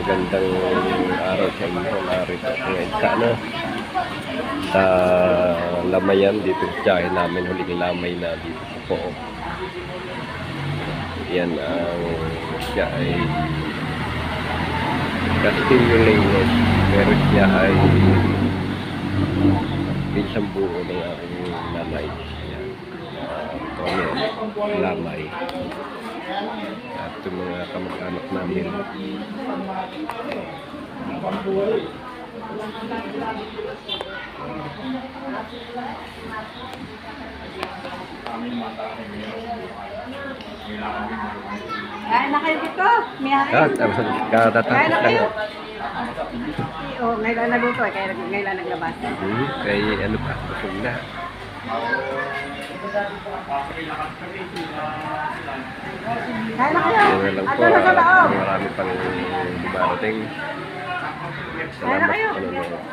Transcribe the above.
magandang araw sa inyo. Narito ako ngayon sa sa Lamayan, dito sa tiyahin namin, huling lamay na dito sa Pook. Yan ang siya ay Castillo Lanes, pero siya ay isang buo ng aking lamay. Yan, lamay. At yung mga kamag-anak namin. Kain na kayo dito. At katatapos lang. Oo, ngayon lang naluto eh. Kaya ngayon lang naglabas. Kay ano pa, busog na. Kain na kayo. Yan na lang po. Ano na sa loob? Marami pang dumarating. Kain na Salamat kayo. po.